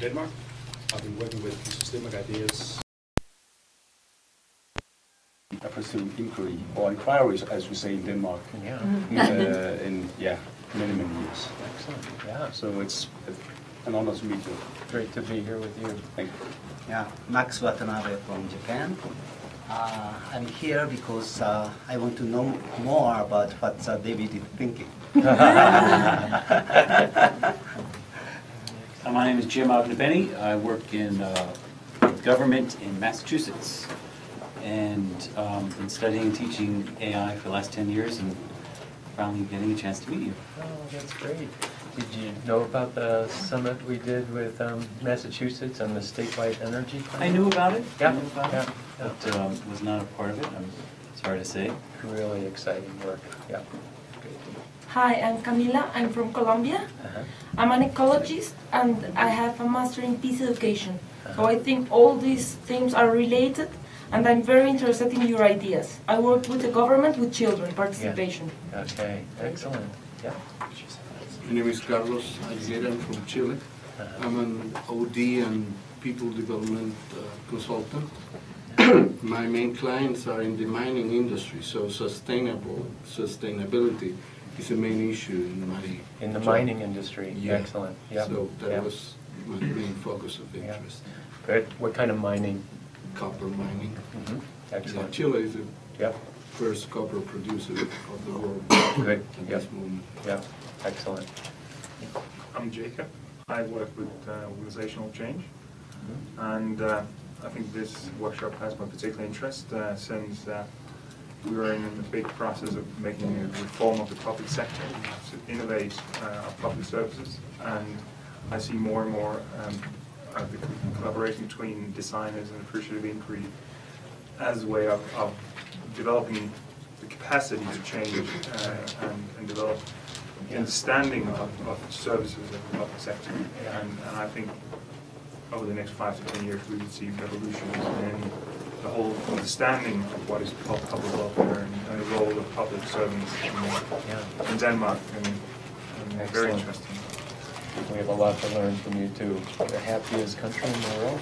Denmark. I've been working with systemic ideas, appreciative inquiry, or inquiries, as we say in Denmark. Yeah. In many years. Excellent. Yeah. So it's an honor to meet you. Great to be here with you. Thank you. Yeah, Max Watanabe from Japan. I'm here because I want to know more about what David is thinking. My name is Jim Abnabeni. I work in government in Massachusetts, and been studying and teaching AI for the last 10 years, and finally getting a chance to meet you. Oh, that's great. Did you know about the summit we did with Massachusetts and the statewide energy plan? I knew about it. Yeah. I knew about it, but was not a part of it. I'm sorry to say. Really exciting work. Yeah. Great. Hi, I'm Camila. I'm from Colombia. I'm an ecologist and I have a master in peace education. So I think all these things are related, and I'm very interested in your ideas. I work with the government, with children, participation. Yeah. Okay, excellent. Yeah. My name is Carlos Aguilera. I'm from Chile. I'm an OD and people development consultant. My main clients are in the mining industry, so sustainability is a main issue in my In the job. mining industry. Yeah. Excellent. Yeah. So that Yeah. was my main focus of interest. Good. What kind of mining? Copper mining. Excellent. Yeah, Chile is the Yep. first copper producer of the world Good. at Yep. this moment. Yeah. Excellent. I'm Jacob. I work with organizational change, and I think this workshop has my particular interest since we are in a big process of making a reform of the public sector. We have to innovate our public services, and I see more and more the collaboration between designers and appreciative inquiry as a way of developing the capacity to change and develop understanding of services of the public sector. And I think over the next 5 to 10 years we would see revolutions in the whole understanding of what is public welfare and the role of public servants in Denmark. And very Excellent. interesting. We have a lot to learn from you too. The happiest country in the world.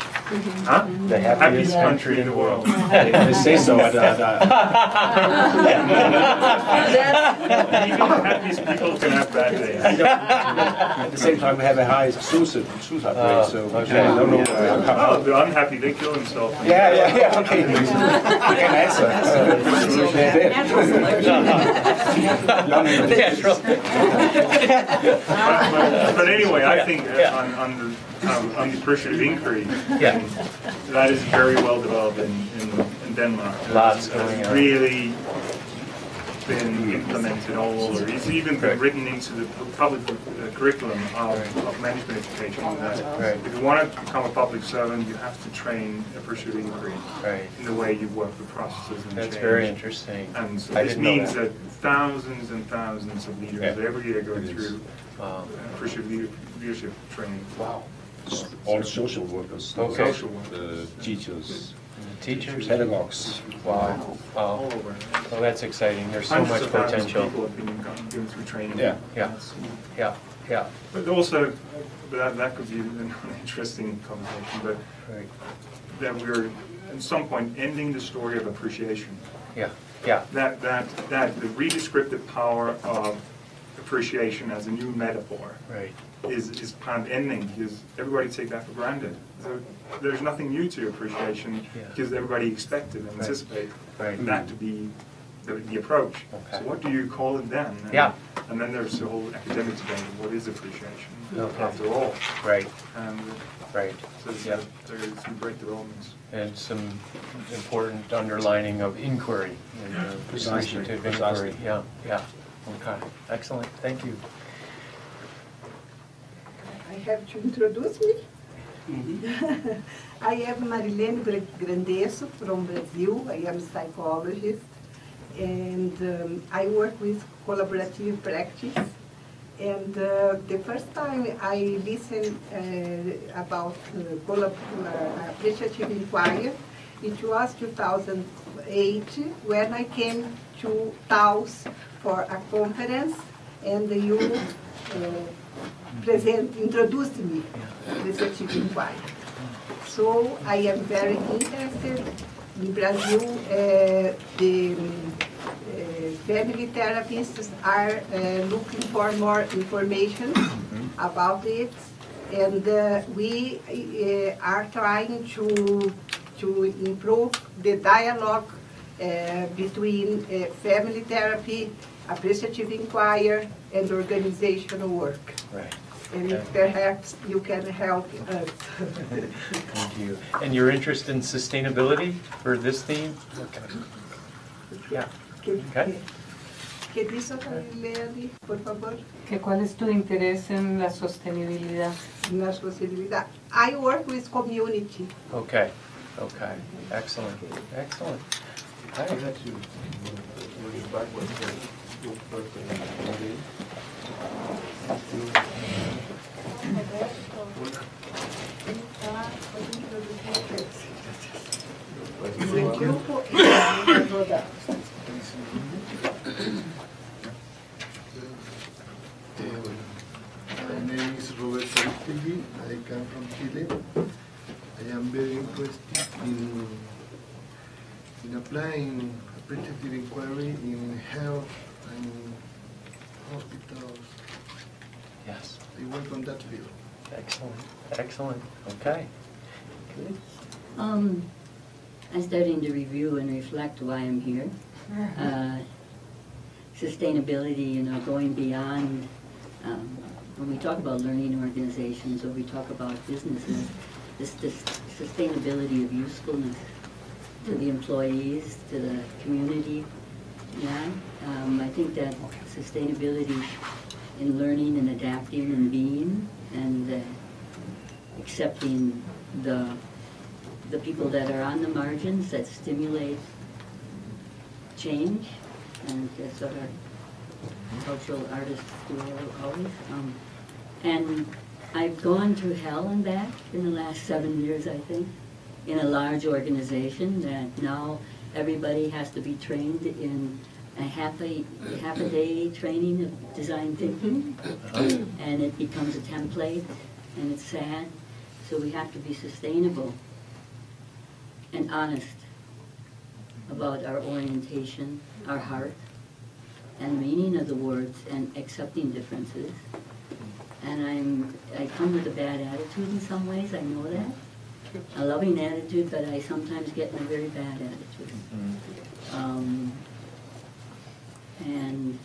Huh? The happiest country in the world. They say so. Even the happiest people can have bad days. At the same time, we have a high suicide rate, so okay. I don't know how. Oh, the unhappy, they kill themselves. Yeah, okay. You can answer. But anyway, I think on the appreciative inquiry, that is very well developed in Denmark. Lots going on. Really been implemented all over. It's even been written into the public curriculum of management education. That if you want to become a public servant, you have to train appreciative inquiry in the way you work with processes and That's change. very interesting. And so I this didn't know means that. that thousands and thousands of leaders every year go through appreciative leadership training. Wow. All social workers, Social workers. teachers, Teachers? pedagogues. Wow. All Wow. over. Well, that's exciting. There's so Hundreds much of thousands potential. of people have been going through training. Yeah. Yeah. But also, that could be an interesting conversation, but Right. that we're at some point ending the story of appreciation. Yeah. That the redescriptive power of appreciation as a new metaphor Right. is kind of ending, because everybody take that for granted. So there's nothing new to appreciation because everybody expected and anticipated that to be the approach. Okay. So what do you call it then? And then there's the whole academic debate of what is appreciation after all. Right. And Right. so there's some great developments. And some important underlining of inquiry, appreciative inquiry. Yeah. Okay. Excellent. Thank you. I have to introduce me. I am Marilene Grandesso from Brazil. I am a psychologist, and I work with collaborative practice. And the first time I listened about appreciative inquiry, it was 2008 when I came to Taos for a conference, and you introduced me to Appreciative Inquiry. So I am very interested. In Brazil, the family therapists are looking for more information about it, and we are trying to improve the dialogue between family therapy, appreciative inquiry, and organizational work. Right. And perhaps you can help us. Thank you. And your interest in sustainability for this theme? Okay. Yeah. Okay. ¿Qué dice Lely, por favor? ¿Cuál es tu interés en la sostenibilidad? La posibilidad. I work with community. Okay. Okay. Excellent. Excellent. Okay. El grupo y rodar. My name is Robert Santilli. I come from Chile. I am very interested in applying appreciative inquiry in health and hospitals. Yes. I work on that field. Excellent. Excellent. Okay. Good. I'm starting to review and reflect why I'm here. Sustainability, going beyond, when we talk about learning organizations or we talk about businesses, this sustainability of usefulness to the employees, to the community. Yeah, I think that sustainability in learning and adapting and being and accepting the people that are on the margins that stimulate change, and that's what our cultural artists do always. And I've gone through hell and back in the last 7 years, I think, in a large organization that now everybody has to be trained in a half a day training of design thinking, and it becomes a template, and it's sad. So we have to be sustainable and honest about our orientation, our heart, and meaning of the words, and accepting differences. And I come with a bad attitude in some ways, I know that. A loving attitude, but I sometimes get in a very bad attitude. And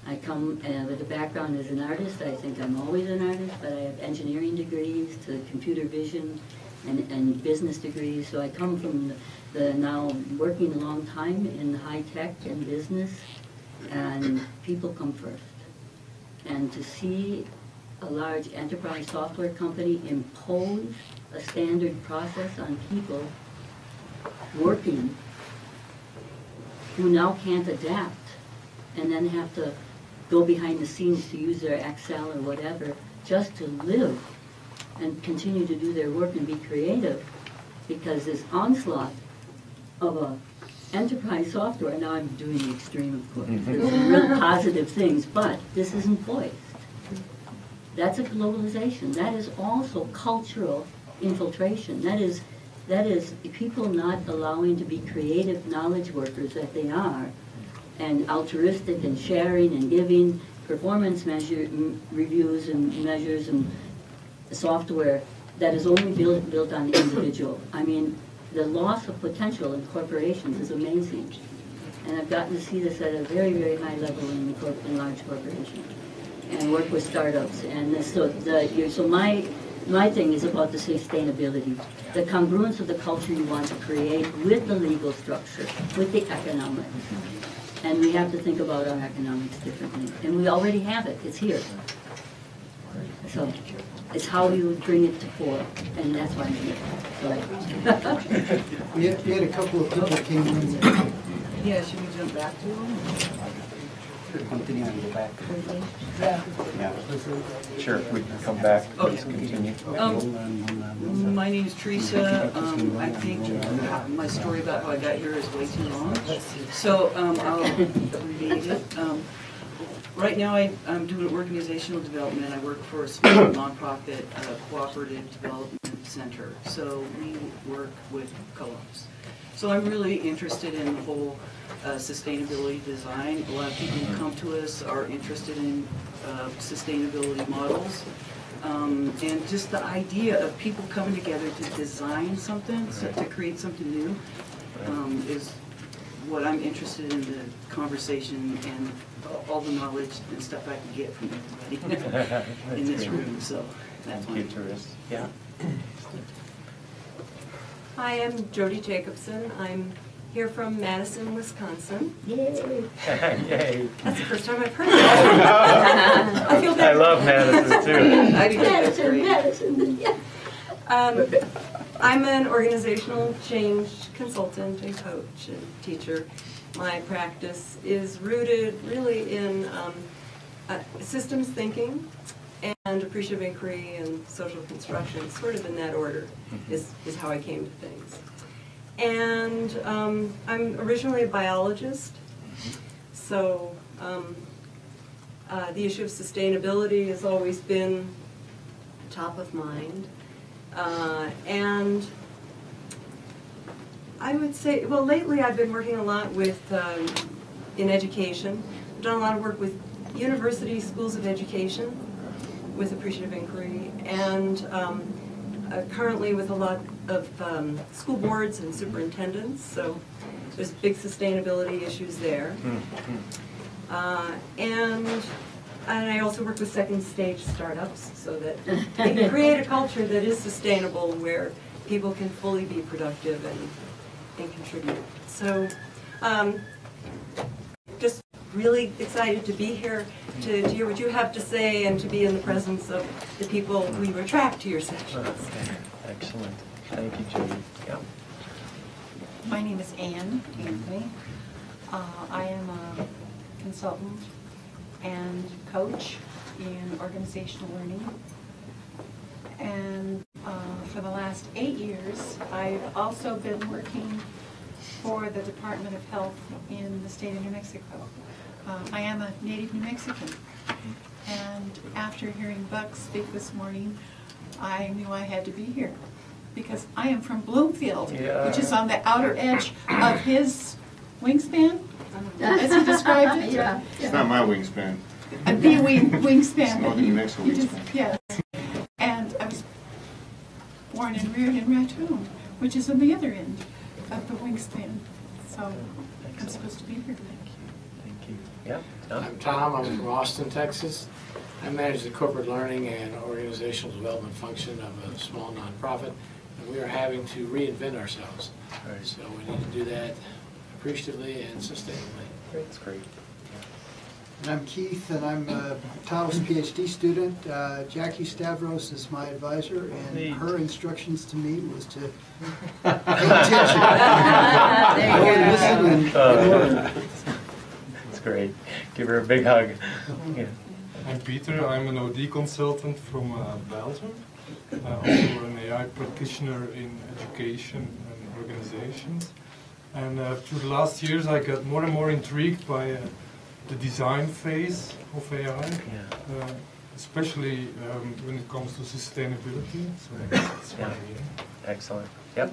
I come with a background as an artist. I think I'm always an artist, but I have engineering degrees to computer vision and business degrees. So I come from the now working a long time in high tech and business, and people come first. And to see a large enterprise software company impose a standard process on people working who now can't adapt and then have to go behind the scenes to use their Excel or whatever just to live and continue to do their work and be creative, because this onslaught of a enterprise software, now I'm doing the extreme, of course, there's some real positive things, but this isn't voiced. That's a globalization. That is also cultural infiltration. That is people not allowing to be creative knowledge workers that they are, and altruistic and sharing and giving, performance reviews and measures and software that is only built on the individual. I mean, the loss of potential in corporations is amazing. And I've gotten to see this at a very, very high level in large corporations, and work with startups. And so my thing is about the sustainability, the congruence of the culture you want to create with the legal structure, with the economics. And we have to think about our economics differently. And we already have it, it's here. So it's how you bring it to fore, and that's why I'm here. So. We had a couple of people came in. Yeah, should we jump back to them? Continue and go back. Yeah. Sure, we can come back. Please continue. My name is Teresa. I think my story about how I got here is way too long. So I'll read it. Right now, I'm doing organizational development. I work for a small nonprofit cooperative development center. So we work with co-ops. So I'm really interested in the whole sustainability design. A lot of people who come to us are interested in sustainability models. And just the idea of people coming together to design something, to create something new, is what I'm interested in, the conversation and all the knowledge and stuff I can get from everybody in this room. So that's Thank you, Teresa. Yeah. Hi, I'm Jody Jacobson. I'm here from Madison, Wisconsin. Yay! That's the first time I've heard that. I feel better. I love Madison too. I do too. Madison, yeah. I'm an organizational change consultant and coach and teacher. My practice is rooted really in systems thinking and appreciative inquiry and social construction, sort of in that order is how I came to things. And I'm originally a biologist, so the issue of sustainability has always been top of mind. And I would say, well, lately I've been working a lot with, in education. I've done a lot of work with university schools of education with appreciative inquiry, and currently with a lot of school boards and superintendents, so there's big sustainability issues there. And I also work with second stage startups so that we can create a culture that is sustainable where people can fully be productive and contribute. So just really excited to be here to hear what you have to say and to be in the presence of the people we attract to your sessions. Excellent. Thank you, Jody. Yeah. My name is Anne Anthony. I am a consultant and coach in organizational learning. And for the last 8 years, I've also been working for the Department of Health in the state of New Mexico. I am a native New Mexican. And after hearing Buck speak this morning, I knew I had to be here because I am from Bloomfield, which is on the outer edge of his wingspan, as he described it. Yeah. It's not my wingspan. The wingspan. It's Northern New Mexico wingspan. Yes. And I was born and reared in Raccoon, which is on the other end of the wingspan. So I'm supposed to be here. Thank you. Yeah. I'm Tom. I'm from Austin, Texas. I manage the corporate learning and organizational development function of a small nonprofit, and we are having to reinvent ourselves. Right. So we need to do that appreciatively and sustainably. That's great. And I'm Keith, and I'm a Taos PhD student. Jackie Stavros is my advisor, and her instructions to me was to pay attention. That's great. Give her a big hug. Yeah. I'm Peter. I'm an OD consultant from Belgium. Also an AI practitioner in education and organizations. And through the last years, I got more and more intrigued by the design phase of AI, especially when it comes to sustainability. So that's why I'm here. Excellent. Yep.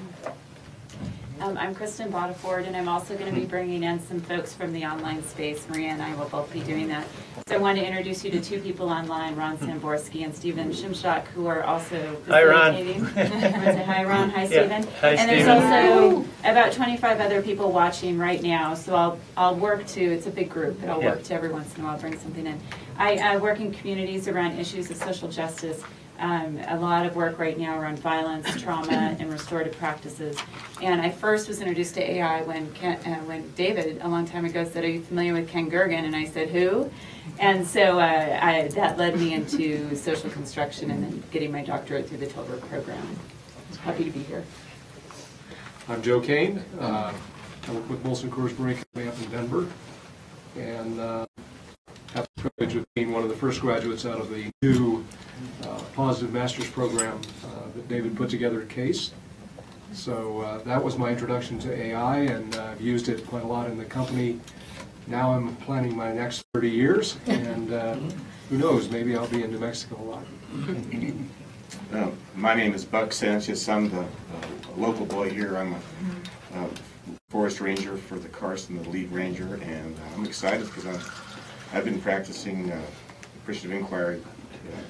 I'm Kristen Bodiford, and I'm also going to be bringing in some folks from the online space. Maria and I will both be doing that. So I want to introduce you to two people online, Ron Samborski and Stephen Shimshak, who are also facilitating. Hi, Ron. Hi, Stephen. Hi, and there's also about 25 other people watching right now, so I'll work to, it's a big group, but I'll work to every once in a while bring something in. I work in communities around issues of social justice. A lot of work right now around violence, trauma, and restorative practices. And I first was introduced to AI when David, a long time ago, said, "Are you familiar with Ken Gergen?" And I said, "Who?" And so that led me into social construction and then getting my doctorate through the Tilburg program. Happy to be here. I'm Joe Kane. I work with Molson Coors Brewing Company up in Denver. And have the privilege of being one of the first graduates out of the new positive master's program that David put together at CASE. So that was my introduction to AI, and I've used it quite a lot in the company now I'm planning my next 30 years, and who knows, maybe I'll be in New Mexico a lot. My name is Buck Sanchez. I'm the local boy here. I'm a forest ranger for the Carson, the lead ranger, and I'm excited because I've been practicing appreciative inquiry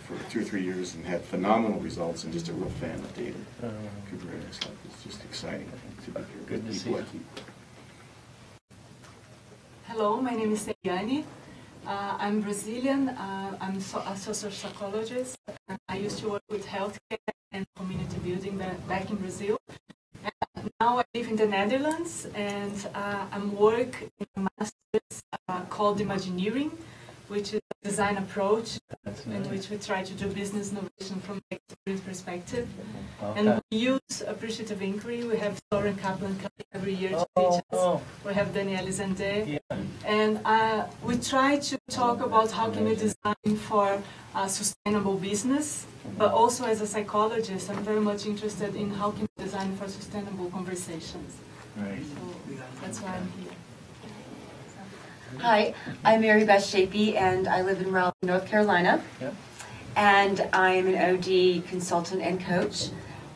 for 2 or 3 years and had phenomenal results, and just a real fan of David Cooperrider. It's just exciting to be here. Good to see you. Hello, my name is Eliane. I'm Brazilian. I'm a social psychologist. I used to work with healthcare and community building back in Brazil. And now I live in the Netherlands, and I'm working in a master's called Imagineering, which is a design approach in which we try to do business innovation from the experience perspective. Okay. And we use appreciative inquiry. We have Soren Kaplan coming every year to teach us. We have Danielle Zande. And we try to talk about how can we design for sustainable business, but also as a psychologist, I'm very much interested in how can we design for sustainable conversations. Right. So that's why I'm here. Hi, I'm Mary Beth Shapey, and I live in Raleigh, North Carolina. Yep. And I'm an OD consultant and coach,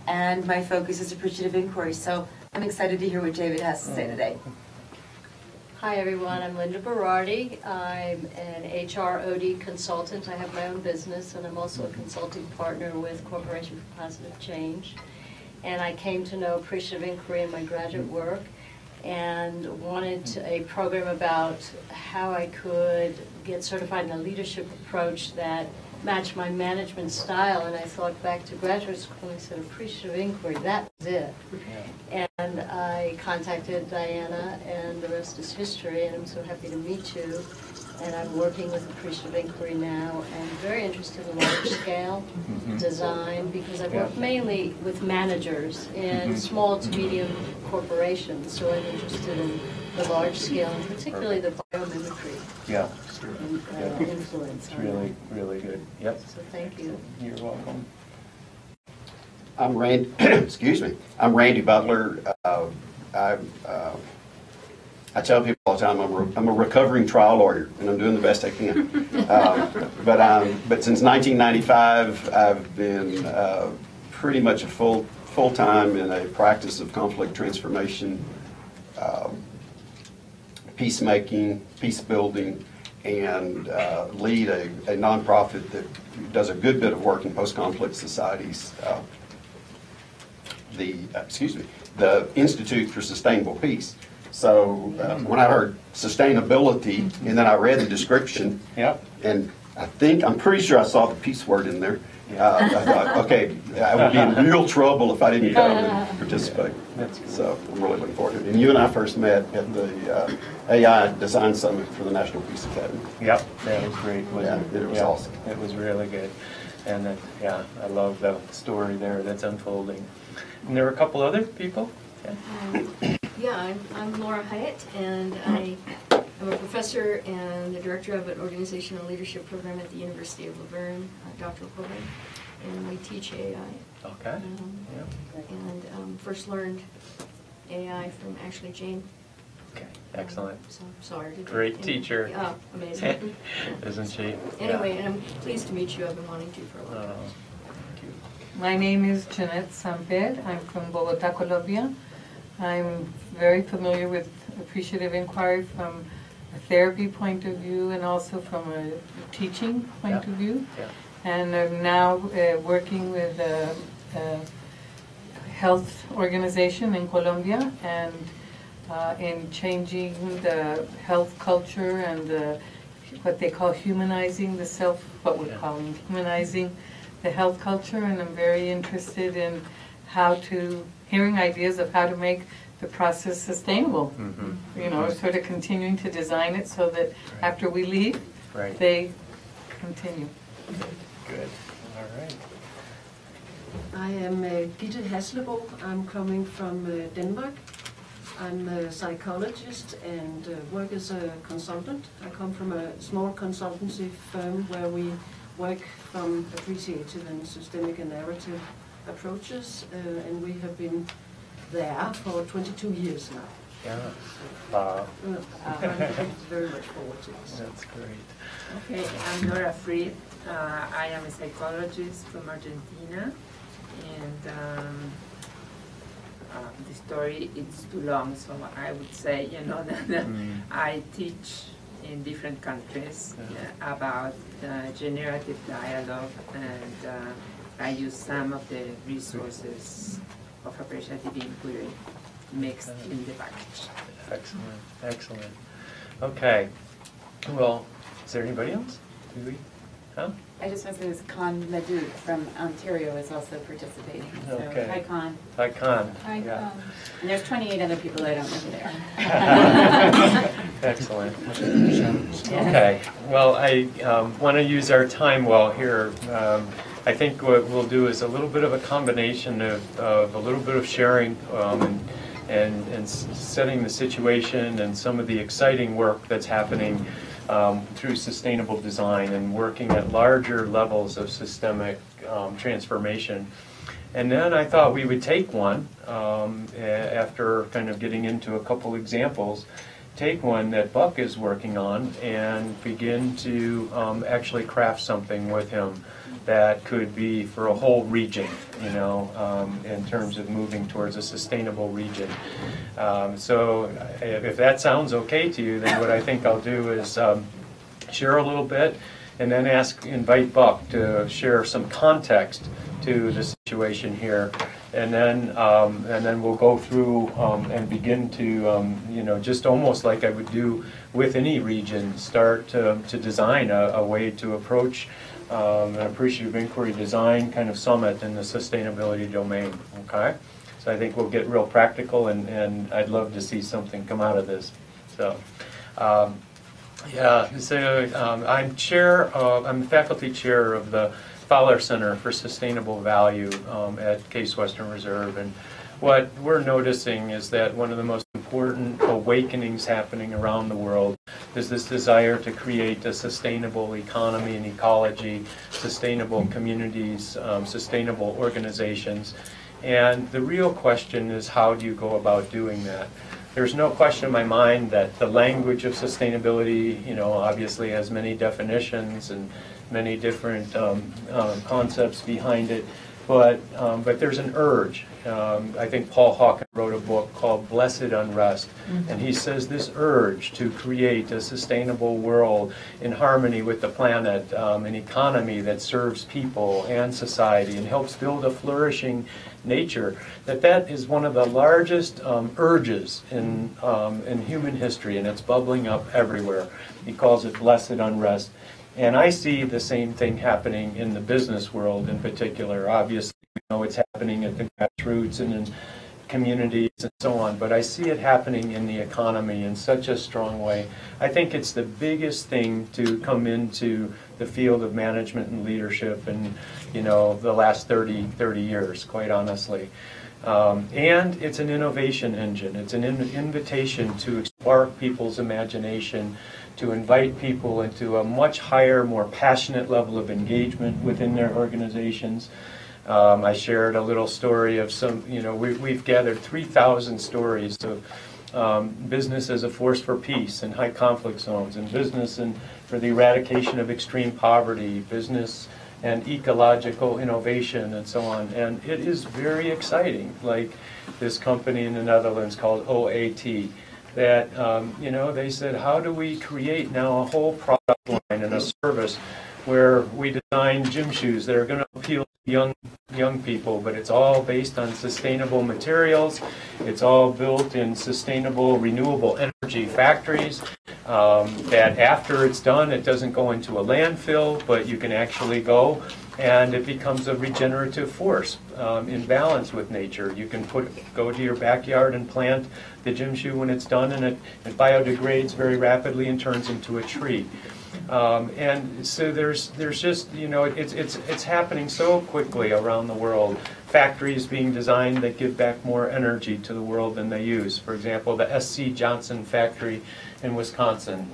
and my focus is appreciative inquiry. So I'm excited to hear what David has to say today. Hi everyone, I'm Linda Berardi. I'm an HR OD consultant. I have my own business, and I'm also a consulting partner with Corporation for Positive Change. And I came to know appreciative inquiry in my graduate work, and wanted a program about how I could get certified in a leadership approach that matched my management style. And I thought back to graduate school and I said, appreciative inquiry, that was it. And I contacted Diana, and the rest is history, and I'm so happy to meet you. And I'm working with appreciative inquiry now, and very interested in large-scale design, because I've worked mainly with managers in small to medium corporations, so I'm interested in the large scale, and particularly the biomimicry Yeah. influence. It's really, really good. Yep. So thank you. You're welcome. I'm Randy. Excuse me. I'm Randy Butler. I tell people all the time I'm a recovering trial lawyer, and I'm doing the best I can. But since 1995, I've been pretty much a full-time in a practice of conflict transformation, peacemaking, peace building, and lead a nonprofit that does a good bit of work in post-conflict societies. The Institute for Sustainable Peace. So when I heard sustainability, and then I read the description, and I'm pretty sure I saw the peace word in there. I thought, okay, I would be in real trouble if I didn't come and participate. So I'm really looking forward to it. And you and I first met at the AI Design Summit for the National Peace Academy. Yep, that was great. It was awesome. It was really good. And I love the story there that's unfolding. And there were a couple other people. Yeah, I'm Laura Hyatt, and I'm a professor and the director of an organizational leadership program at the University of Laverne, doctoral program, and we teach AI. Okay. And first learned AI from Ashley Jane. Okay, excellent. So sorry. Great teacher. Yeah, amazing. Isn't she? Anyway, and I'm pleased to meet you. I've been wanting to for a long time. My name is Jeanette Samper. I'm from Bogota, Colombia. I'm very familiar with appreciative inquiry from a therapy point of view and also from a teaching point of view. And I'm now working with a health organization in Colombia, and in changing the health culture and what they call humanizing the self, what we're calling humanizing the health culture. And I'm very interested in hearing ideas of how to make the process sustainable. You know, sort of continuing to design it so that after we leave, they continue. Good. All right. I am Gitte Haslebo. I'm coming from Denmark. I'm a psychologist and work as a consultant. I come from a small consultancy firm where we work from appreciative and systemic and narrative approaches, and we have been there for 22 years now. Yeah. Wow. I'm looking very much forward to this. That's great. Okay, I'm Nora Fried. I am a psychologist from Argentina, and the story is too long, so I would say, that I teach in different countries about generative dialogue, and I use some of the resources of appreciative inquiry mixed in the package. Excellent, excellent. Okay. Well, is there anybody else? Do we? Huh? I just want to say this Con Ledoux from Ontario is also participating. So, Okay. hi, Con. Hi, Con. Hi, Yeah. Con. And there's 28 other people that I don't know who they are. Excellent. Okay. Well, I want to use our time well here. I think what we'll do is a little bit of a combination of a little bit of sharing and setting the situation and some of the exciting work that's happening through sustainable design and working at larger levels of systemic transformation. And then I thought we would take one, after kind of getting into a couple examples, take one that Buck is working on and begin to actually craft something with him that could be for a whole region, in terms of moving towards a sustainable region. So if that sounds okay to you, then what I think I'll do is share a little bit and then invite Buck to share some context to the situation here. And then we'll go through and begin to, just almost like I would do with any region, start to design a way to approach an appreciative inquiry design kind of summit in the sustainability domain. Okay, so I think we'll get real practical, and I'd love to see something come out of this. So. I'm I'm the faculty chair of the Fowler Center for Sustainable Value at Case Western Reserve, and what we're noticing is that one of the most important awakenings happening around the world is this desire to create a sustainable economy and ecology, sustainable communities, sustainable organizations. And the real question is, how do you go about doing that? There's no question in my mind that the language of sustainability, obviously has many definitions and many different concepts behind it, but there's an urge. I think Paul Hawken wrote a book called Blessed Unrest, and he says this urge to create a sustainable world in harmony with the planet, an economy that serves people and society and helps build a flourishing nature, that is one of the largest urges in human history, and it's bubbling up everywhere. He calls it blessed unrest. And I see the same thing happening in the business world in particular. Obviously, we know it's happening at the grassroots and in communities and so on, but I see it happening in the economy in such a strong way. I think it's the biggest thing to come into the field of management and leadership in, the last 30 years, quite honestly. And it's an innovation engine. It's an invitation to spark people's imagination, to invite people into a much higher, more passionate level of engagement within their organizations. I shared a little story of we've gathered 3,000 stories of business as a force for peace in high conflict zones, and business for the eradication of extreme poverty, business and ecological innovation, and so on. And it is very exciting, like this company in the Netherlands called OAT, that, they said, how do we create now a whole product line and a service where we design gym shoes that are going to appeal to young people, but it's all based on sustainable materials. It's all built in sustainable, renewable energy factories, that after it's done, it doesn't go into a landfill, but you can actually go and it becomes a regenerative force in balance with nature. You can go to your backyard and plant the gym shoe when it's done, and it biodegrades very rapidly and turns into a tree. And so there's just, it's happening so quickly around the world. Factories being designed that give back more energy to the world than they use. For example, the SC Johnson factory in Wisconsin,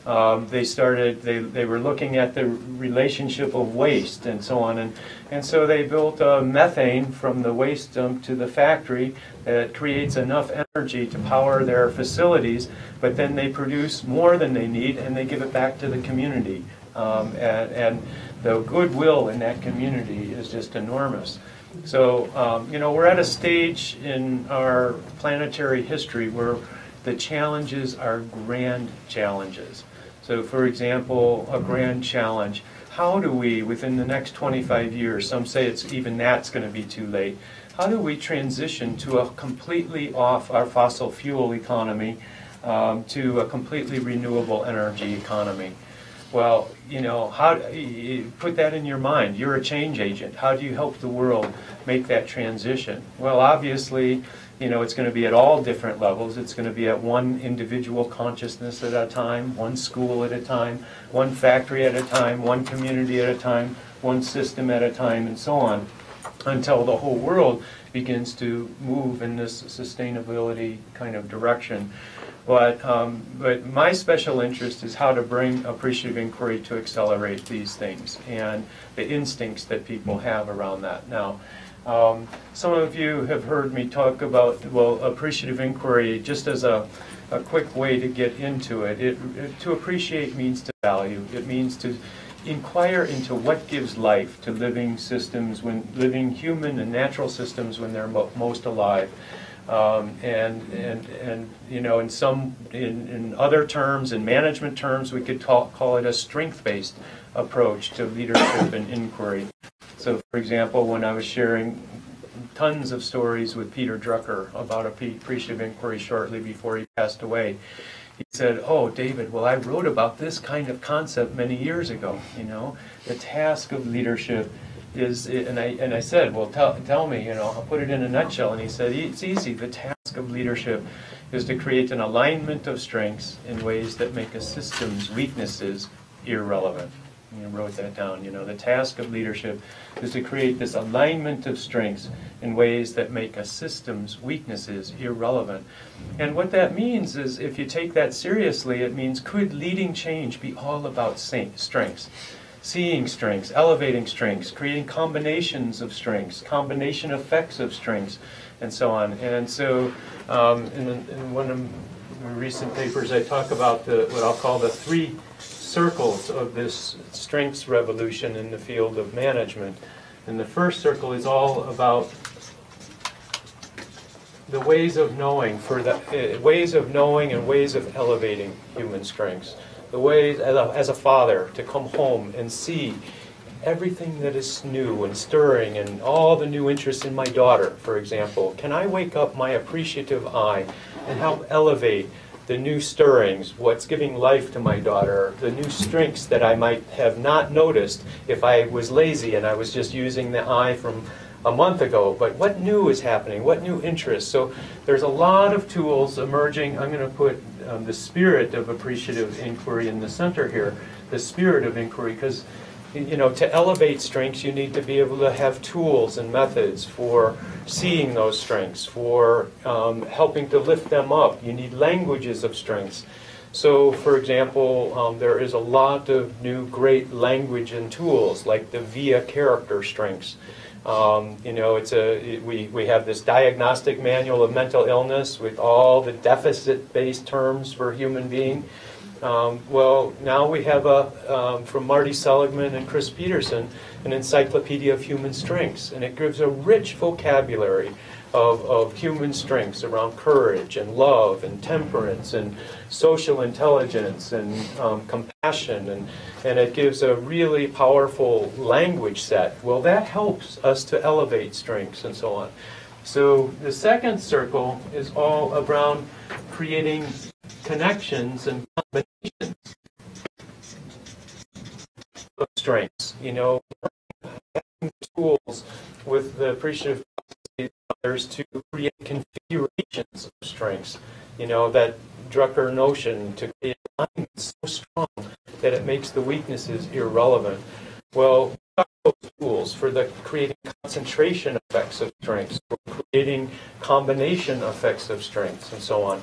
They were looking at the relationship of waste and so on, and so they built methane from the waste dump to the factory that creates enough energy to power their facilities, but then they produce more than they need and they give it back to the community. And the goodwill in that community is just enormous. So, we're at a stage in our planetary history where the challenges are grand challenges. So, for example, a grand challenge. How do we, within the next 25 years, some say that's going to be too late, how do we transition to a completely off our fossil fuel economy to a completely renewable energy economy? Well, how you put that in your mind? You're a change agent. How do you help the world make that transition? Well, obviously, it's going to be at all different levels. It's going to be at one individual consciousness at a time, one school at a time, one factory at a time, one community at a time, one system at a time, and so on, until the whole world begins to move in this sustainability kind of direction. But my special interest is how to bring appreciative inquiry to accelerate these things and the instincts that people have around that. Now, some of you have heard me talk about, appreciative inquiry just as a quick way to get into it. To appreciate means to value. It means to inquire into what gives life to living systems, living human and natural systems when they're most alive. In other terms, in management terms, we could call it a strength-based approach to leadership and inquiry. So, for example, when I was sharing tons of stories with Peter Drucker about appreciative inquiry shortly before he passed away, he said, "Oh, David, well, I wrote about this kind of concept many years ago. The task of leadership is," and I said, "Well, tell me, I'll put it in a nutshell." And he said, "It's easy. The task of leadership is to create an alignment of strengths in ways that make a system's weaknesses irrelevant." You wrote that down. The task of leadership is to create this alignment of strengths in ways that make a system's weaknesses irrelevant. And what that means is, if you take that seriously, it means, could leading change be all about strengths? Seeing strengths, elevating strengths, creating combinations of strengths, combination effects of strengths, and so on. And so in one of my recent papers, I talk about what I'll call the 3 circles of this strengths revolution in the field of management. And the first circle is all about the ways of knowing, ways of knowing and ways of elevating human strengths. The ways, as a father, to come home and see everything that is new and stirring and all the new interests in my daughter, for example. Can I wake up my appreciative eye and help elevate the new stirrings, what's giving life to my daughter, the new strengths that I might have not noticed if I was lazy and I was just using the eye from a month ago, but what new is happening, what new interests? So there's a lot of tools emerging. I'm going to put the spirit of appreciative inquiry in the center here, the spirit of inquiry, because to elevate strengths, you need to be able to have tools and methods for seeing those strengths, for helping to lift them up. You need languages of strengths. So, for example, there is a lot of new great language and tools, like the VIA character strengths. We have this diagnostic manual of mental illness with all the deficit-based terms for human being. Well, now we have from Marty Seligman and Chris Peterson, an encyclopedia of human strengths, and it gives a rich vocabulary of human strengths around courage and love and temperance and social intelligence and compassion, and it gives a really powerful language set. Well, that helps us to elevate strengths and so on. So the second circle is all around creating connections and combinations of strengths. Having tools with the appreciative others to create configurations of strengths. That Drucker notion to create alignment so strong that it makes the weaknesses irrelevant. Well, tools for the creating concentration effects of strengths, for creating combination effects of strengths, and so on.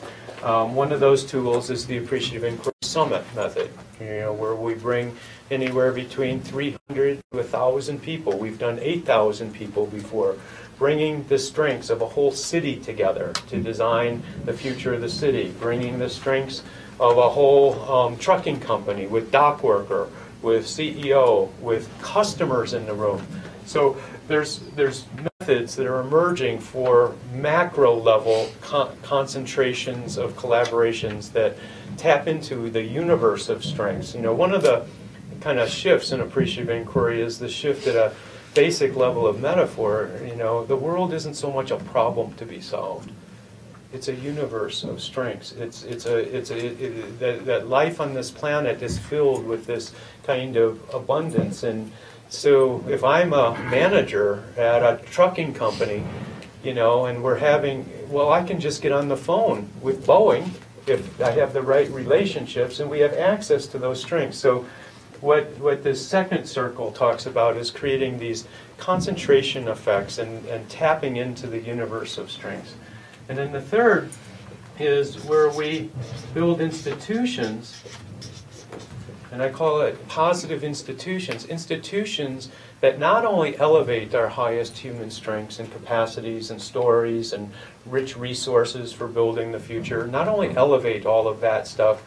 One of those tools is the Appreciative Inquiry Summit method, where we bring anywhere between 300 to 1,000 people. We've done 8,000 people before, bringing the strengths of a whole city together to design the future of the city, bringing the strengths of a whole trucking company with dock worker, with CEO, with customers in the room. So there's methods that are emerging for macro level concentrations of collaborations that tap into the universe of strengths. One of the kind of shifts in appreciative inquiry is the shift at a basic level of metaphor. The world isn't so much a problem to be solved. It's a universe of strengths. That life on this planet is filled with this kind of abundance. And so if I'm a manager at a trucking company, and we're I can just get on the phone with Boeing if I have the right relationships and we have access to those strengths. So what this second circle talks about is creating these concentration effects and tapping into the universe of strengths. And then the third is where we build institutions, and I call it positive institutions. Institutions that not only elevate our highest human strengths and capacities and stories and rich resources for building the future, not only elevate all of that stuff,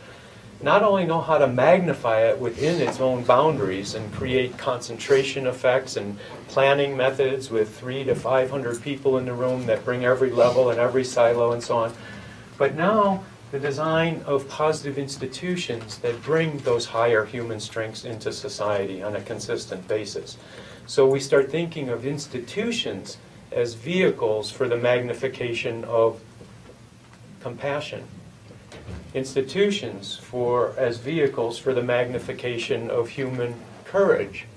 not only know how to magnify it within its own boundaries and create concentration effects and planning methods with 300 to 500 people in the room that bring every level and every silo and so on, but now the design of positive institutions that bring those higher human strengths into society on a consistent basis. So we start thinking of institutions as vehicles for the magnification of compassion. Institutions as vehicles for the magnification of human courage.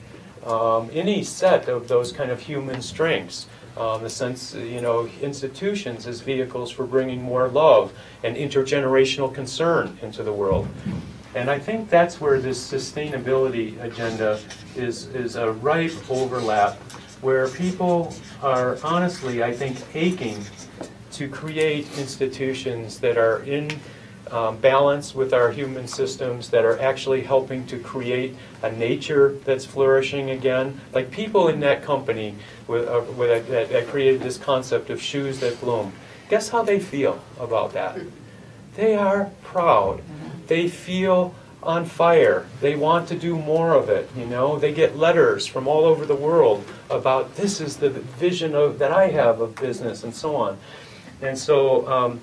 Any set of those kind of human strengths. The sense, institutions as vehicles for bringing more love and intergenerational concern into the world. And I think that's where this sustainability agenda is a ripe overlap, where people are honestly, I think, aching to create institutions that are in balance with our human systems, that are actually helping to create a nature that's flourishing again. Like people in that company that created this concept of shoes that bloom. Guess how they feel about that? They are proud. They feel on fire. They want to do more of it. They get letters from all over the world about this is the vision that I have of business and so on. And so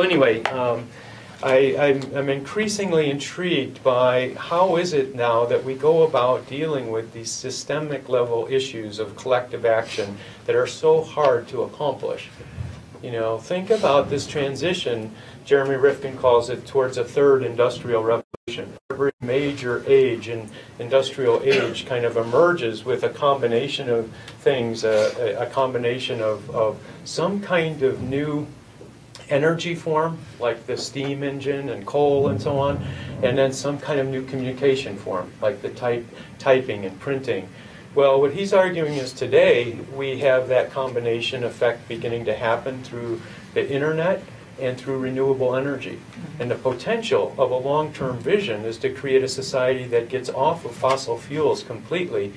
anyway. I'm increasingly intrigued by how is it now that we go about dealing with these systemic level issues of collective action that are so hard to accomplish. Think about this transition, Jeremy Rifkin calls it, towards a third industrial revolution. Every major age in industrial age kind of emerges with a combination of things, a combination of some kind of new energy form, like the steam engine and coal and so on, and then some kind of new communication form, like the typing and printing. Well, what he's arguing is today we have that combination effect beginning to happen through the internet and through renewable energy. And the potential of a long-term vision is to create a society that gets off of fossil fuels completely,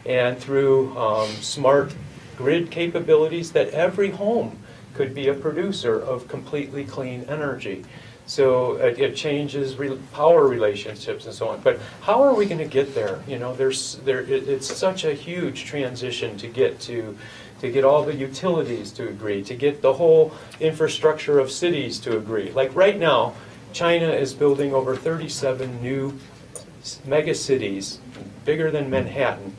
and through smart grid capabilities that every home could be a producer of completely clean energy. So it changes power relationships and so on. But how are we going to get there? It's such a huge transition to get all the utilities to agree, to get the whole infrastructure of cities to agree. Like right now, China is building over 37 new mega cities, bigger than Manhattan.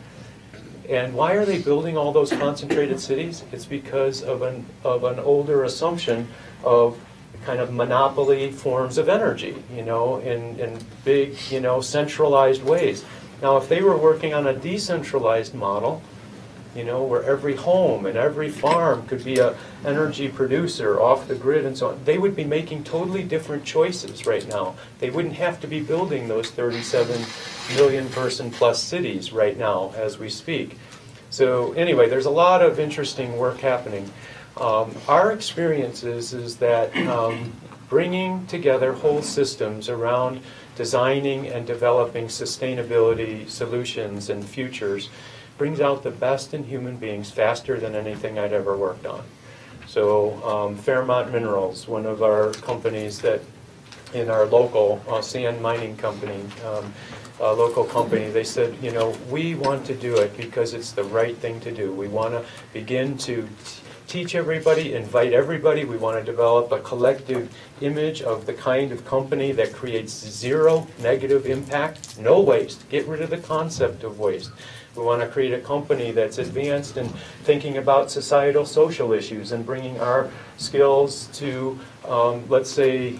And why are they building all those concentrated cities? It's because of an older assumption of kind of monopoly forms of energy, in big, centralized ways. Now, if they were working on a decentralized model, where every home and every farm could be an energy producer off the grid and so on. They would be making totally different choices right now. They wouldn't have to be building those 37 million person plus cities right now as we speak. So anyway, there's a lot of interesting work happening. Our experience is that bringing together whole systems around designing and developing sustainability solutions and futures brings out the best in human beings faster than anything I'd ever worked on. So Fairmont Minerals, one of our companies that in our local sand mining company, local company, they said, we want to do it because it's the right thing to do. We want to begin to teach everybody, invite everybody. We want to develop a collective image of the kind of company that creates zero negative impact, no waste. Get rid of the concept of waste. We want to create a company that's advanced in thinking about societal social issues and bringing our skills to, let's say,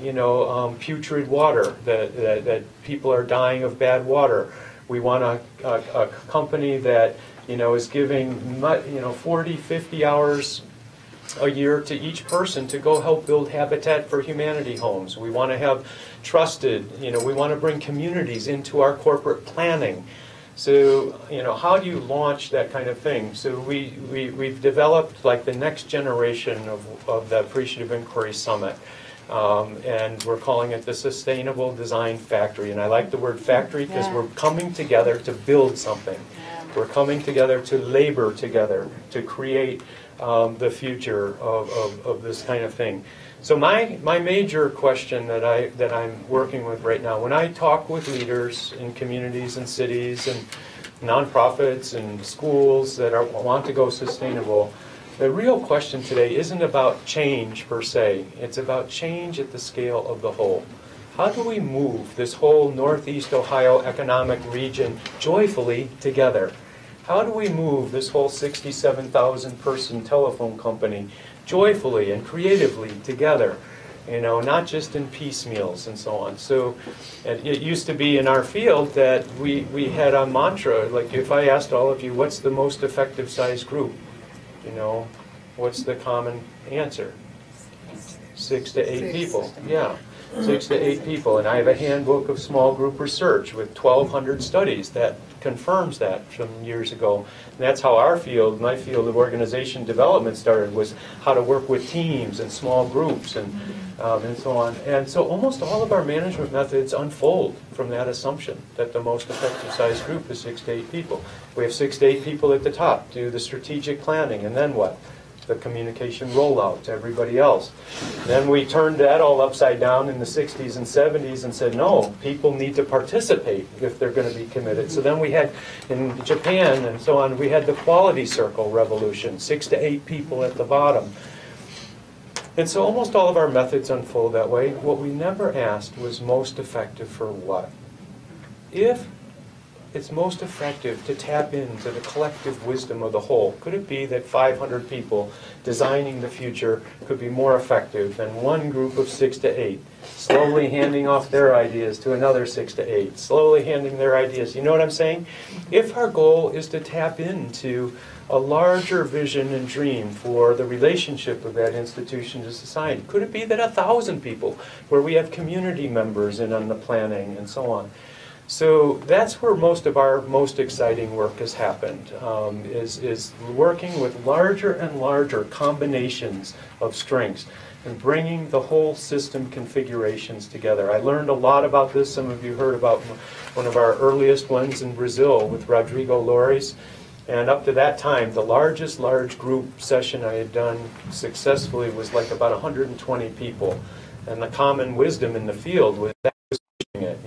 putrid water, that people are dying of bad water. We want a company that, is giving, 40, 50 hours a year to each person to go help build Habitat for Humanity homes. We want to have trusted, we want to bring communities into our corporate planning. So, how do you launch that kind of thing? So we've developed like the next generation of the Appreciative Inquiry Summit. And we're calling it the Sustainable Design Factory. And I like the word factory because we're coming together to build something. We're coming together to labor together, to create the future of this kind of thing. So my major question that I'm working with right now, when I talk with leaders in communities and cities and nonprofits and schools that want to go sustainable, the real question today isn't about change per se. It's about change at the scale of the whole. How do we move this whole Northeast Ohio economic region joyfully together? How do we move this whole 67,000 person telephone company joyfully and creatively together? Not just in piecemeals and so on. So it used to be in our field that we had a mantra, like if I asked all of you, what's the most effective size group? What's the common answer? 6 to 8 people. Yeah, 6 to 8 people. And I have a handbook of small group research with 1,200 studies that confirms that from years ago. And that's how our field, my field of organization development started, was how to work with teams and small groups and so on. And so almost all of our management methods unfold from that assumption that the most effective size group is 6 to 8 people. We have 6 to 8 people at the top, do the strategic planning, and then what? The communication rollout to everybody else. Then we turned that all upside down in the 60s and 70s and said, no, people need to participate if they're going to be committed. So then we had, in Japan and so on, we had the quality circle revolution, 6 to 8 people at the bottom. And so almost all of our methods unfold that way. What we never asked was most effective for what? If it's most effective to tap into the collective wisdom of the whole, could it be that 500 people designing the future could be more effective than one group of 6 to 8, slowly handing off their ideas to another 6 to 8, slowly handing their ideas? You know what I'm saying? If our goal is to tap into a larger vision and dream for the relationship of that institution to society, could it be that 1,000 people, where we have community members in on the planning and so on? So that's where most of our most exciting work has happened, is working with larger and larger combinations of strengths and bringing the whole system configurations together. I learned a lot about this. Some of you heard about one of our earliest ones in Brazil with Rodrigo Lores. And up to that time, the largest large group session I had done successfully was like about 120 people. And the common wisdom in the field was that was pushing it,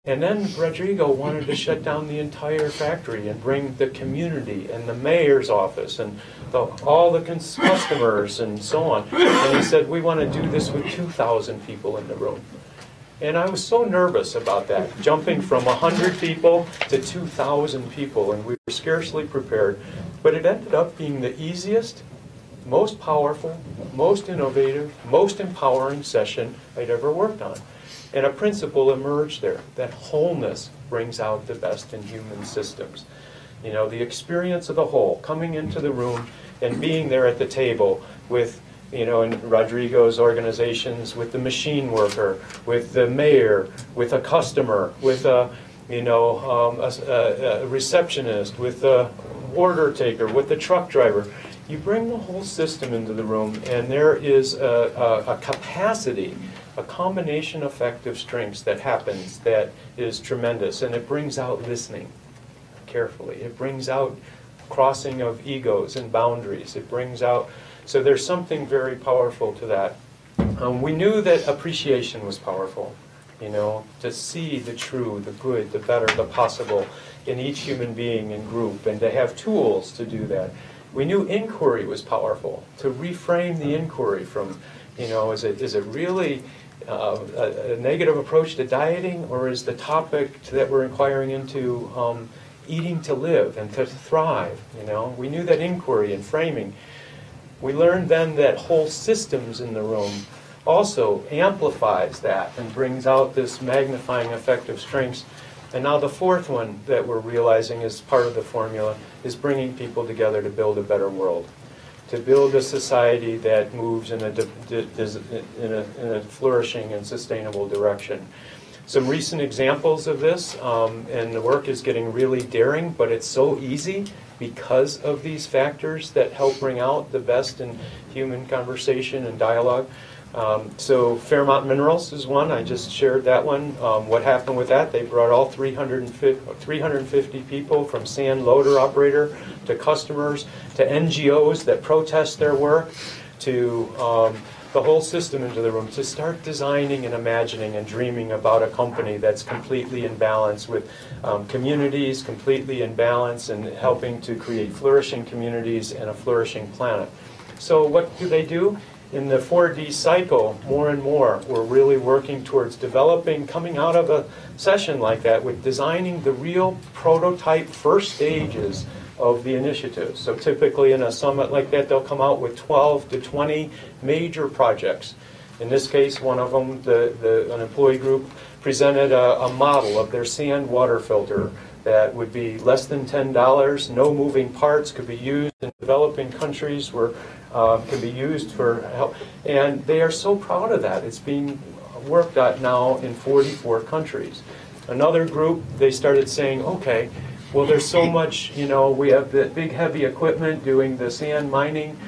And then Rodrigo wanted to shut down the entire factory and bring the community and the mayor's office and all the customers and so on. And he said, we want to do this with 2,000 people in the room. And I was so nervous about that, jumping from 100 people to 2,000 people, and we were scarcely prepared. But it ended up being the easiest, most powerful, most innovative, most empowering session I'd ever worked on. And a principle emerged there, that wholeness brings out the best in human systems. You know, the experience of the whole, coming into the room and being there at the table with, you know, in Rodrigo's organizations, with the machine worker, with the mayor, with a customer, with a, you know, a receptionist, with the order taker, with the truck driver. You bring the whole system into the room, and there is a capacity, a combination effect of strengths that happens that is tremendous, and it brings out listening carefully. It brings out crossing of egos and boundaries. It brings out, so there's something very powerful to that. We knew that appreciation was powerful, you know, to see the true, the good, the better, the possible in each human being and group, and to have tools to do that. We knew inquiry was powerful, to reframe the inquiry from, you know, is it really a negative approach to dieting, or is the topic that we're inquiring into eating to live and to thrive, you know? We knew that inquiry and framing. We learned then that whole systems in the room also amplifies that and brings out this magnifying effect of strengths. And now the fourth one that we're realizing is part of the formula is bringing people together to build a better world, to build a society that moves in a flourishing and sustainable direction. Some recent examples of this, and the work is getting really daring, but it's so easy because of these factors that help bring out the best in human conversation and dialogue. So Fairmont Minerals is one. I just shared that one. What happened with that? They brought all 350 people, from sand loader operator to customers to NGOs that protest their work to the whole system into the room to start designing and imagining and dreaming about a company that's completely in balance with communities, completely in balance, and helping to create flourishing communities and a flourishing planet. So what do? In the 4D cycle, more and more, we're really working towards developing, coming out of a session like that, with designing the real prototype first stages of the initiative. So typically in a summit like that, they'll come out with 12 to 20 major projects. In this case, one of them, an employee group presented a model of their sand water filter that would be less than $10, no moving parts, could be used in developing countries where can be used for help. And they are so proud of that. It's being worked at now in 44 countries. Another group, they started saying, okay, well, there's so much, you know, we have the big heavy equipment doing the sand mining.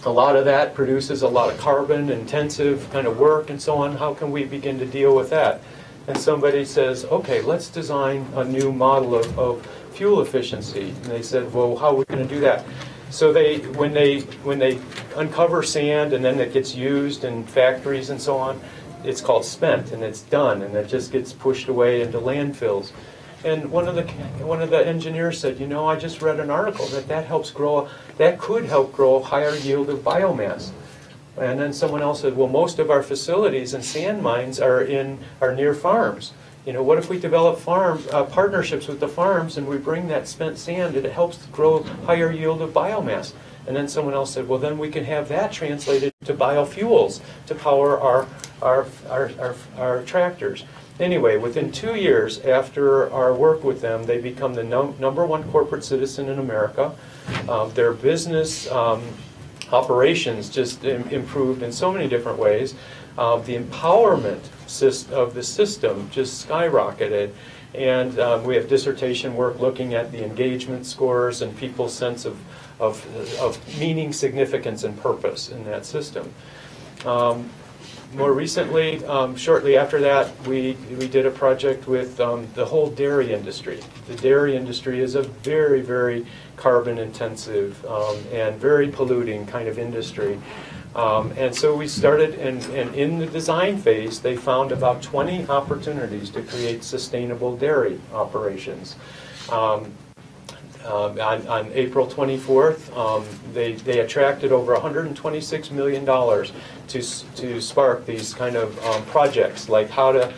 A lot of that produces a lot of carbon intensive kind of work and so on. How can we begin to deal with that? And somebody says, okay, let's design a new model of fuel efficiency. And they said, well, how are we going to do that? So when they uncover sand and then it gets used in factories and so on, it's called spent and it's done, and it just gets pushed away into landfills. And one of the engineers said, you know, I just read an article that could help grow a higher yield of biomass. And then someone else said, well, most of our facilities and sand mines are near farms. You know, what if we develop partnerships with the farms and we bring that spent sand and it helps grow higher yield of biomass? And then someone else said, well, then we can have that translated to biofuels to power our tractors. Anyway, within 2 years after our work with them, they become the number one corporate citizen in America. Their business operations just improved in so many different ways. The empowerment of the system just skyrocketed. And we have dissertation work looking at the engagement scores and people's sense of meaning, significance, and purpose in that system. More recently, shortly after that, we did a project with the whole dairy industry. The dairy industry is a very, very carbon intensive and very polluting kind of industry. And so we started, and in the design phase, they found about 20 opportunities to create sustainable dairy operations. On April 24th, they attracted over $126 million to spark these kind of projects, like how to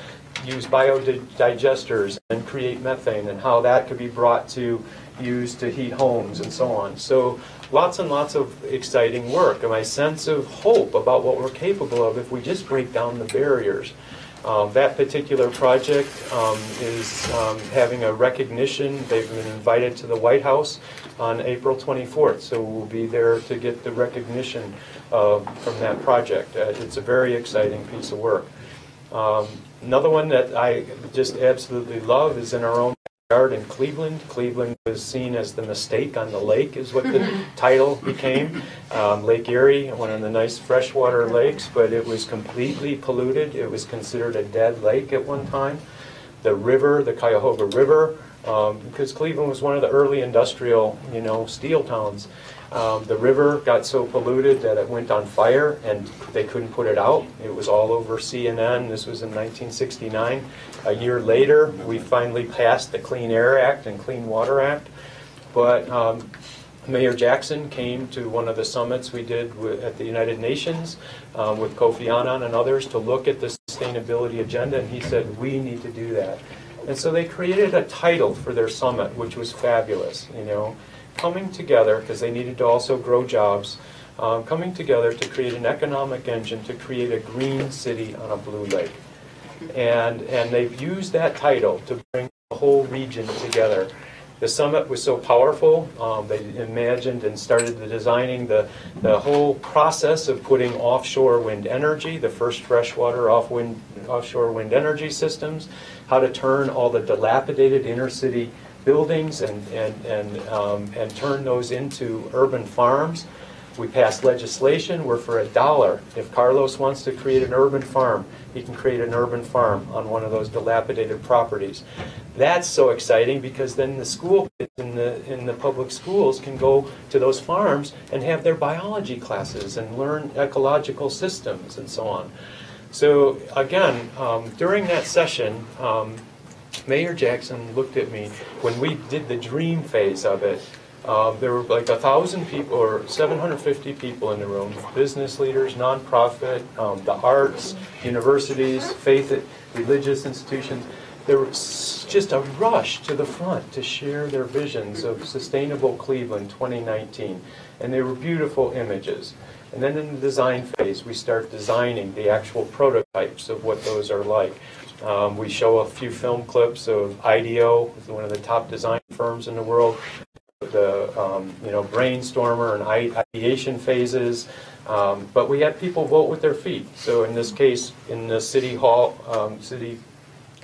use biodigesters and create methane, and how that could be brought to use to heat homes and so on. So lots and lots of exciting work, and my sense of hope about what we're capable of if we just break down the barriers. That particular project is having a recognition. They've been invited to the White House on April 24th, so we'll be there to get the recognition from that project. It's a very exciting piece of work. Another one that I just absolutely love is in our own backyard in Cleveland. Cleveland was seen as the mistake on the lake, is what the title became. Lake Erie, one of the nice freshwater lakes, but it was completely polluted. It was considered a dead lake at one time. The river, the Cuyahoga River, because Cleveland was one of the early industrial, steel towns. The river got so polluted that it went on fire and they couldn't put it out. It was all over CNN. This was in 1969. A year later, we finally passed the Clean Air Act and Clean Water Act. But Mayor Jackson came to one of the summits we did at the United Nations with Kofi Annan and others to look at the sustainability agenda, and he said, we need to do that. And so they created a title for their summit, which was fabulous, coming together, because they needed to also grow jobs, coming together to create an economic engine to create a green city on a blue lake. And they've used that title to bring the whole region together. The summit was so powerful, they imagined and started designing the whole process of putting offshore wind energy, the first freshwater offshore wind energy systems, how to turn all the dilapidated inner city buildings and turn those into urban farms. We passed legislation where for $1, if Carlos wants to create an urban farm, he can create an urban farm on one of those dilapidated properties. That's so exciting because then the school kids in the public schools can go to those farms and have their biology classes and learn ecological systems and so on. So again, during that session, Mayor Jackson looked at me when we did the dream phase of it. There were like 1,000 people or 750 people in the room, business leaders, nonprofit, the arts, universities, faith, religious institutions. There was just a rush to the front to share their visions of Sustainable Cleveland 2019. And they were beautiful images. And then in the design phase, we start designing the actual prototypes of what those are like. We show a few film clips of IDEO, one of the top design firms in the world, the brainstormer and ideation phases, but we had people vote with their feet. So in this case, in the City Hall, City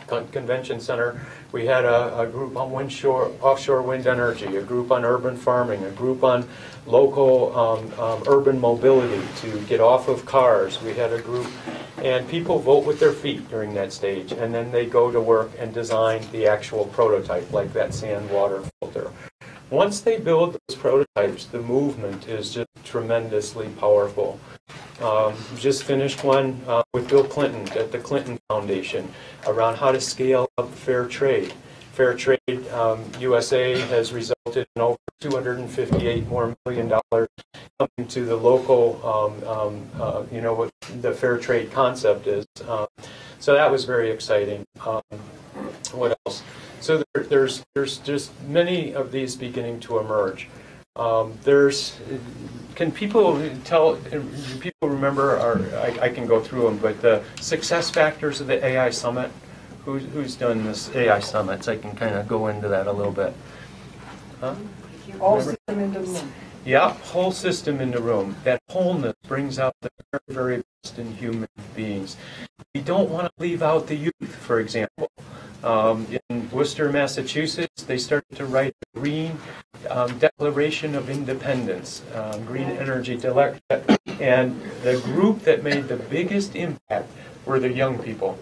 Convention Center, we had a group on offshore wind energy, a group on urban farming, a group on local urban mobility to get off of cars. We had a group, and people vote with their feet during that stage, and then they go to work and design the actual prototype, like that sand water filter. Once they build those prototypes, the movement is just tremendously powerful. Just finished one with Bill Clinton at the Clinton Foundation around how to scale up fair trade. Fair Trade USA has resulted in over $258 million coming to the local, what the fair trade concept is. So that was very exciting. What else? So there's just many of these beginning to emerge. Can people tell? Do people remember? I can go through them, but the success factors of the AI Summit. Who's done this AI Summits? I can kind of go into that a little bit. Huh? All system in the room. Yeah, whole system in the room. That wholeness brings out the very, very best in human beings. We don't want to leave out the youth, for example. In Worcester, Massachusetts, they started to write a green Declaration of Independence, green energy and the group that made the biggest impact were the young people.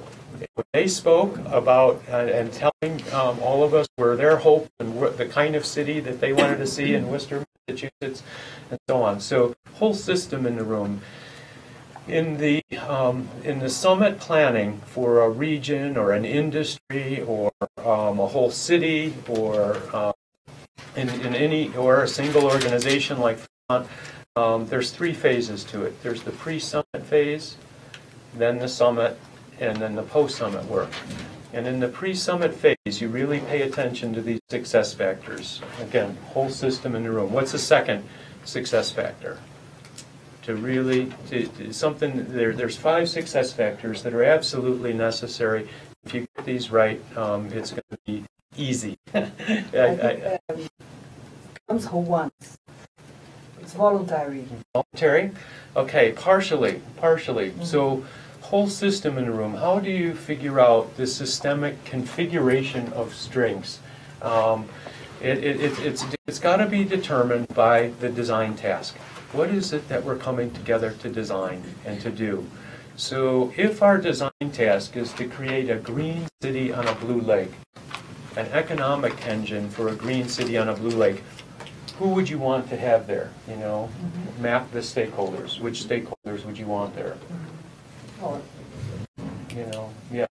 When they spoke about and telling all of us where their hope and the kind of city that they wanted to see in Worcester, Massachusetts, and so on. So whole system in the room. In the summit planning for a region or an industry or a whole city or in any or a single organization like there's 3 phases to it. There's the pre-summit phase, then the summit, and then the post-summit work. And in the pre-summit phase, you really pay attention to these success factors. Again, whole system in the room. What's the second success factor? to really, something, there's 5 success factors that are absolutely necessary. If you get these right, it's going to be easy. Comes who wants. It's voluntary. Voluntary? Okay, partially. So, whole system in the room, how do you figure out the systemic configuration of strengths? It's got to be determined by the design task. What is it that we're coming together to design and to do? So if our design task is to create a green city on a blue lake, an economic engine for a green city on a blue lake, who would you want to have there? You know, map the stakeholders. Which stakeholders would you want there? You know, yeah.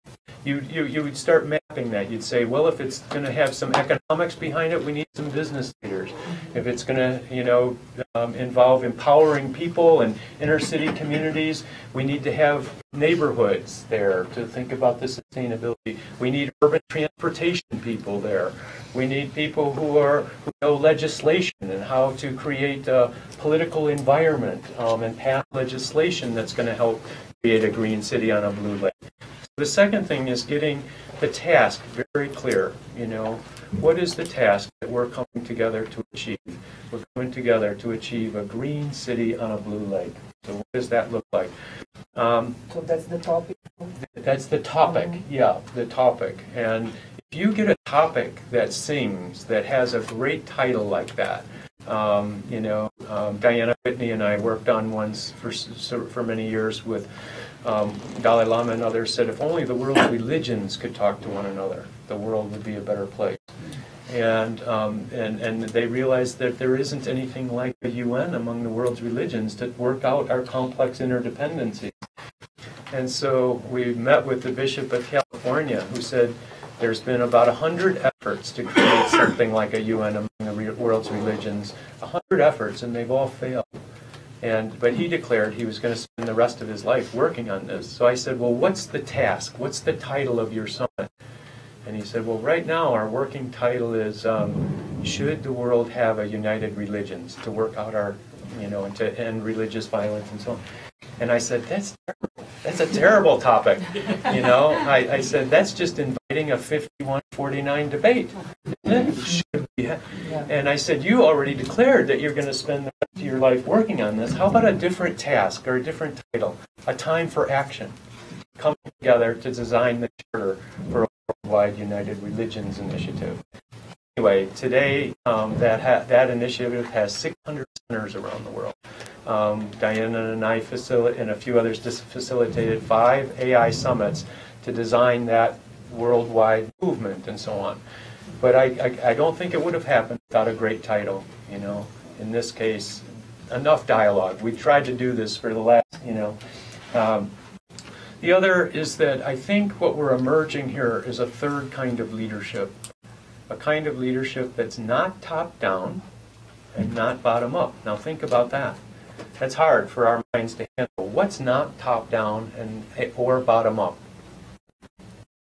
You would start mapping that. You'd say, well, if it's going to have some economics behind it, we need some business leaders. If it's going to, you know, involve empowering people and inner city communities, we need to have neighborhoods there to think about the sustainability. We need urban transportation people there. We need people who know legislation and how to create a political environment and pass legislation that's going to help create a green city on a blue lake. The second thing is getting the task very clear. You know, what is the task that we're coming together to achieve? We're coming together to achieve a green city on a blue lake. So what does that look like? So that's the topic? That's the topic, yeah, the topic. And if you get a topic that sings, that has a great title like that, you know, Diana Whitney and I worked on ones for many years with Dalai Lama and others, said if only the world's religions could talk to one another, the world would be a better place. And they realized that there isn't anything like the UN among the world's religions to work out our complex interdependencies. And so we met with the Bishop of California, who said there's been about 100 efforts to create something like a UN among the world's religions, 100 efforts, and they've all failed. But he declared he was going to spend the rest of his life working on this. So I said, well, what's the task? What's the title of your summit? And he said, well, right now our working title is, should the world have a united religions to work out our, you know, and to end religious violence and so on. And I said, that's terrible. That's a terrible topic. You know, I said, that's just inviting a 51-49 debate. Isn't it? Should we have? And I said, you already declared that you're going to spend the rest of your life working on this. How about a different task or a different title? A time for action. Coming together to design the charter for a worldwide United Religions initiative. Anyway, today that initiative has 600 centers around the world. Diana and I and a few others facilitated 5 AI summits to design that worldwide movement and so on. But I don't think it would have happened without a great title. You know, in this case, enough dialogue. We've tried to do this for the last, you know. The other is that I think what we're emerging here is a third kind of leadership. A kind of leadership that's not top-down and not bottom-up. Now think about that. That's hard for our minds to handle. What's not top-down or bottom-up?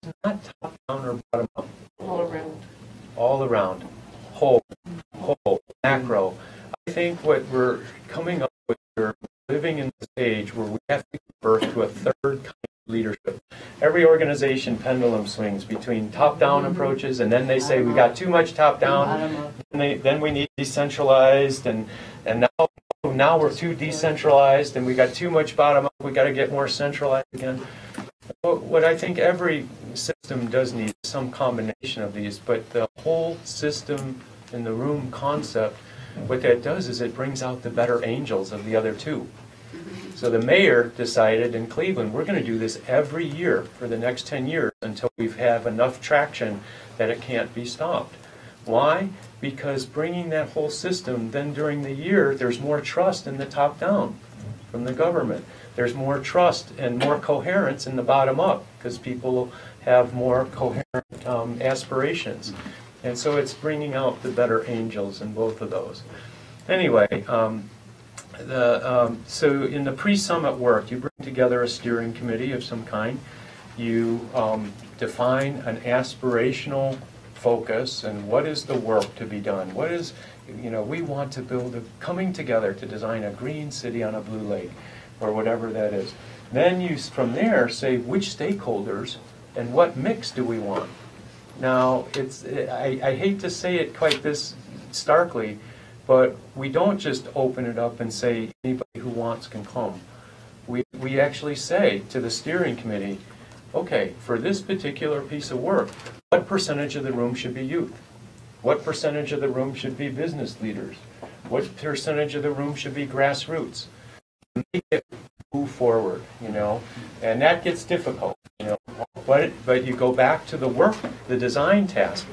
It's not top-down or bottom-up. All around. All around. Whole, macro. I think what we're coming up with, we're living in this age where we have to give birth to a third kind of leadership. Every organization pendulum swings between top-down approaches, and then they say we got too much top-down, then we need decentralized, and now we're too decentralized, and we got too much bottom-up, we got to get more centralized again. What I think every system does need is some combination of these, but the whole system in the room concept, what that does is it brings out the better angels of the other two. So the mayor decided in Cleveland, we're going to do this every year for the next 10 years until we have enough traction that it can't be stopped. Why? Because bringing that whole system, then during the year, there's more trust in the top-down from the government. There's more trust and more coherence in the bottom-up because people have more coherent aspirations. And so it's bringing out the better angels in both of those. Anyway, so in the pre-summit work, you bring together a steering committee of some kind. You define an aspirational focus and what is the work to be done. What is, you know, we want to build a, coming together to design a green city on a blue lake, or whatever that is. Then you, from there, say which stakeholders and what mix do we want. Now, I hate to say it quite this starkly, but we don't just open it up and say anybody who wants can come. We actually say to the steering committee, okay, for this particular piece of work, what percentage of the room should be youth? What percentage of the room should be business leaders? What percentage of the room should be grassroots? Make it move forward, you know, and that gets difficult, you know. But you go back to the work, the design task,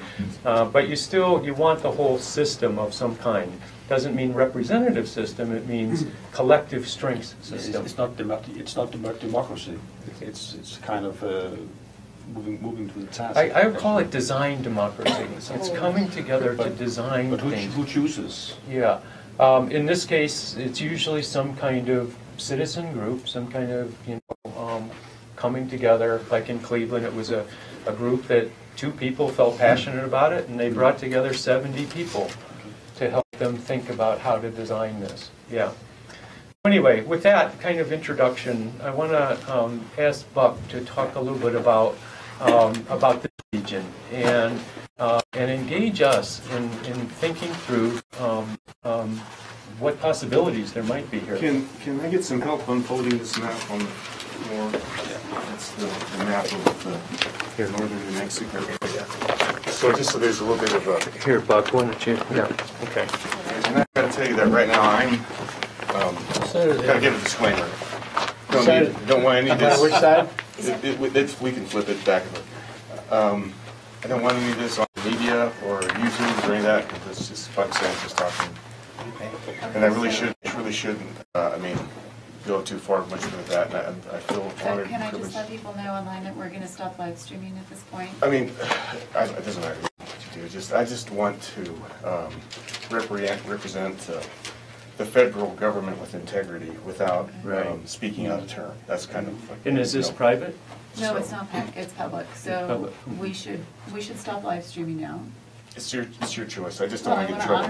but you want the whole system of some kind. Doesn't mean representative system. It means collective strengths system. It's not democracy. It's kind of moving to the task. I would call it design democracy. It's coming together to design things. Who chooses? Yeah. In this case, it's usually some kind of citizen group, some kind of, you know, coming together. Like in Cleveland, it was a group that 2 people felt passionate about it, and they brought together 70 people to help them think about how to design this. Yeah. Anyway, with that kind of introduction, I want to ask Buck to talk a little bit about this region and engage us in thinking through what possibilities there might be here. Can I get some help unfolding this map on the floor? That's the map of the northern New Mexico area. So just so there's a little bit of a... Here, Buck, why don't you? Yeah, okay. And I've got to tell you that right now I'm... got to give a disclaimer. Don't want any of this... Which side? We can flip it back. I don't want any of this on media or YouTube or any of that, because it's just Buck Sanchez talking. And I really shouldn't, I mean, go too far much with that, and I feel honored. Can I just let people know online that we're going to stop live streaming at this point? I mean, it doesn't matter what you do. I just want to represent the federal government with integrity without speaking out of turn. That's kind of like, and is this private? No, it's not. It's public. So we should stop live streaming now. It's your choice. I just don't want to get in trouble.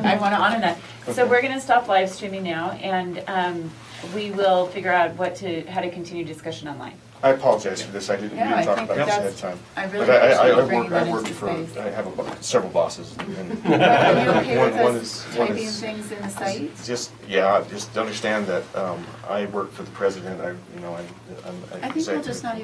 I want to honor that. So we're going to stop live streaming now, and we will figure out how to continue discussion online. I apologize for this. We didn't talk about this ahead of time. I really appreciate you bringing that into space. I have several bosses. Are you okay with us typing things in the site? Just understand that I work for the president. I think we'll just not even